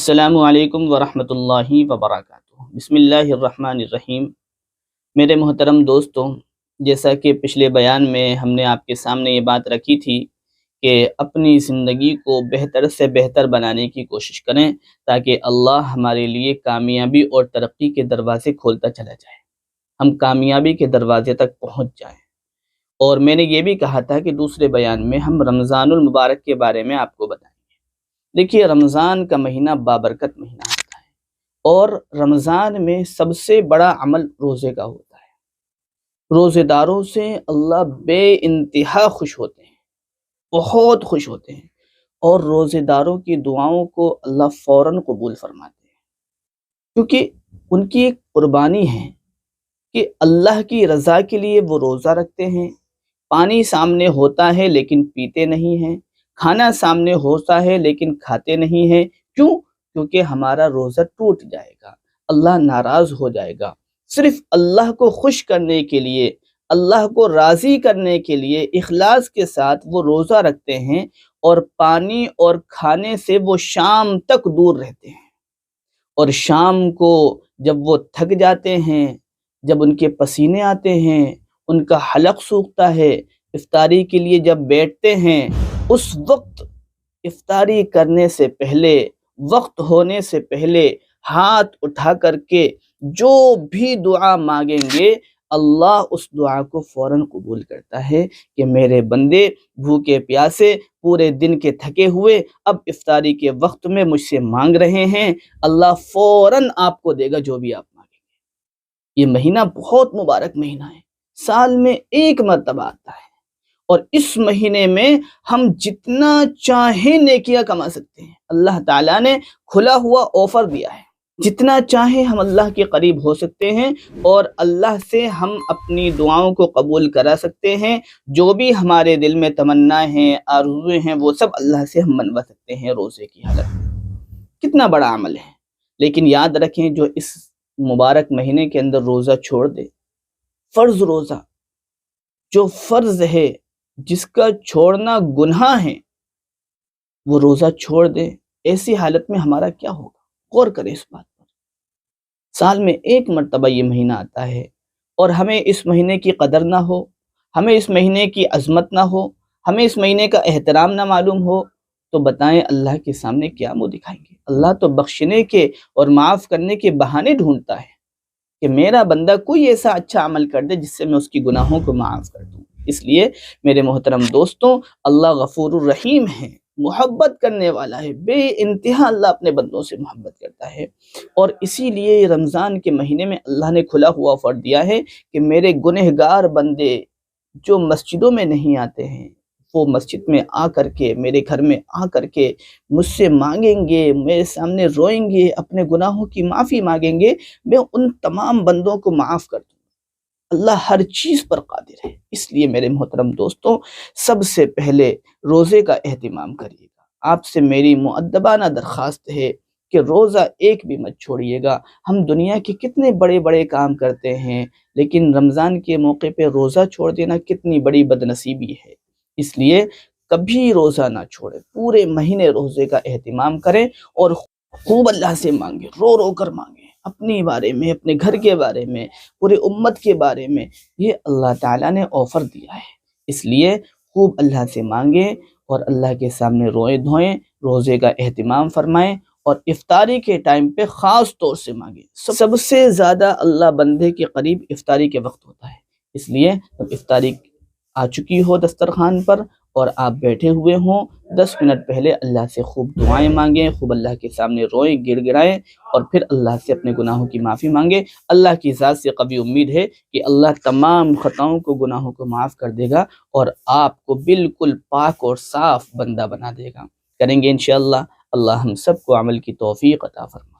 السلام علیکم ورحمۃ اللہ وبرکاتہ۔ بسم اللہ الرحمن الرحیم۔ میرے محترم دوستوں، جیسا کہ پچھلے بیان میں ہم نے آپ کے سامنے یہ بات رکھی تھی کہ اپنی زندگی کو بہتر سے بہتر بنانے کی کوشش کریں تاکہ اللہ ہمارے لیے کامیابی اور ترقی کے دروازے کھولتا چلا جائے، ہم کامیابی کے دروازے تک پہنچ جائیں۔ اور میں نے یہ بھی کہا تھا کہ دوسرے بیان میں ہم رمضان المبارک کے بارے میں آپ کو بتائیں۔ دیکھیے، رمضان کا مہینہ بابرکت مہینہ ہوتا ہے، اور رمضان میں سب سے بڑا عمل روزے کا ہوتا ہے۔ روزے داروں سے اللہ بے انتہا خوش ہوتے ہیں، بہت خوش ہوتے ہیں، اور روزے داروں کی دعاؤں کو اللہ فوراً قبول فرماتے ہیں، کیونکہ ان کی ایک قربانی ہے کہ اللہ کی رضا کے لیے وہ روزہ رکھتے ہیں۔ پانی سامنے ہوتا ہے لیکن پیتے نہیں ہیں، کھانا سامنے ہوتا ہے لیکن کھاتے نہیں ہیں۔ کیوں؟ کیونکہ ہمارا روزہ ٹوٹ جائے گا، اللہ ناراض ہو جائے گا۔ صرف اللہ کو خوش کرنے کے لیے، اللہ کو راضی کرنے کے لیے اخلاص کے ساتھ وہ روزہ رکھتے ہیں، اور پانی اور کھانے سے وہ شام تک دور رہتے ہیں۔ اور شام کو جب وہ تھک جاتے ہیں، جب ان کے پسینے آتے ہیں، ان کا حلق سوکھتا ہے، افطاری کے لیے جب بیٹھتے ہیں، اس وقت افطاری کرنے سے پہلے، وقت ہونے سے پہلے ہاتھ اٹھا کر کے جو بھی دعا مانگیں گے، اللہ اس دعا کو فوراً قبول کرتا ہے کہ میرے بندے بھوکے پیاسے پورے دن کے تھکے ہوئے اب افطاری کے وقت میں مجھ سے مانگ رہے ہیں، اللہ فوراً آپ کو دے گا جو بھی آپ مانگیں گے۔ یہ مہینہ بہت مبارک مہینہ ہے، سال میں ایک مرتبہ آتا ہے، اور اس مہینے میں ہم جتنا چاہیں نیکیاں کما سکتے ہیں۔ اللہ تعالیٰ نے کھلا ہوا آفر دیا ہے، جتنا چاہیں ہم اللہ کے قریب ہو سکتے ہیں، اور اللہ سے ہم اپنی دعاؤں کو قبول کرا سکتے ہیں۔ جو بھی ہمارے دل میں تمنا ہیں، آرزویں ہیں، وہ سب اللہ سے ہم منوا سکتے ہیں روزے کی حالت میں۔ کتنا بڑا عمل ہے! لیکن یاد رکھیں، جو اس مبارک مہینے کے اندر روزہ چھوڑ دے، فرض روزہ جو فرض ہے، جس کا چھوڑنا گناہ ہے، وہ روزہ چھوڑ دے، ایسی حالت میں ہمارا کیا ہوگا؟ غور کریں اس بات پر۔ سال میں ایک مرتبہ یہ مہینہ آتا ہے، اور ہمیں اس مہینے کی قدر نہ ہو، ہمیں اس مہینے کی عظمت نہ ہو، ہمیں اس مہینے کا احترام نہ معلوم ہو، تو بتائیں اللہ کے سامنے کیا منہ دکھائیں گے؟ اللہ تو بخشنے کے اور معاف کرنے کے بہانے ڈھونڈتا ہے کہ میرا بندہ کوئی ایسا اچھا عمل کر دے جس سے میں اس کی گناہوں کو معاف کر دوں۔ اس لیے میرے محترم دوستوں، اللہ غفور الرحیم ہے، محبت کرنے والا ہے، بے انتہا اللہ اپنے بندوں سے محبت کرتا ہے، اور اسی لیے رمضان کے مہینے میں اللہ نے کھلا ہوا آفر دیا ہے کہ میرے گنہگار بندے جو مسجدوں میں نہیں آتے ہیں، وہ مسجد میں آ کر کے، میرے گھر میں آ کر کے مجھ سے مانگیں گے، میرے سامنے روئیں گے، اپنے گناہوں کی معافی مانگیں گے، میں ان تمام بندوں کو معاف کر دوں۔ اللہ ہر چیز پر قادر ہے۔ اس لیے میرے محترم دوستوں، سب سے پہلے روزے کا اہتمام کریے گا۔ آپ سے میری مؤدبانہ درخواست ہے کہ روزہ ایک بھی مت چھوڑیے گا۔ ہم دنیا کے کتنے بڑے بڑے کام کرتے ہیں، لیکن رمضان کے موقع پہ روزہ چھوڑ دینا کتنی بڑی بدنصیبی ہے۔ اس لیے کبھی روزہ نہ چھوڑیں، پورے مہینے روزے کا اہتمام کریں، اور خوب اللہ سے مانگیں، رو رو کر مانگیں، اپنے بارے میں، اپنے گھر کے بارے میں، پورے امت کے بارے میں۔ یہ اللہ تعالیٰ نے آفر دیا ہے، اس لیے خوب اللہ سے مانگیں، اور اللہ کے سامنے روئیں دھوئیں، روزے کا اہتمام فرمائیں، اور افطاری کے ٹائم پہ خاص طور سے مانگیں۔ سب سے زیادہ اللہ بندے کے قریب افطاری کے وقت ہوتا ہے، اس لیے جب افطاری آ چکی ہو دسترخوان پر اور آپ بیٹھے ہوئے ہوں، 10 منٹ پہلے اللہ سے خوب دعائیں مانگیں، خوب اللہ کے سامنے روئیں، گڑ گڑائیں، اور پھر اللہ سے اپنے گناہوں کی معافی مانگیں۔ اللہ کی ذات سے قوی امید ہے کہ اللہ تمام خطاؤں کو، گناہوں کو معاف کر دے گا، اور آپ کو بالکل پاک اور صاف بندہ بنا دے گا۔ کریں گے انشاءاللہ۔ اللہ ہم سب کو عمل کی توفیق عطا فرمائے۔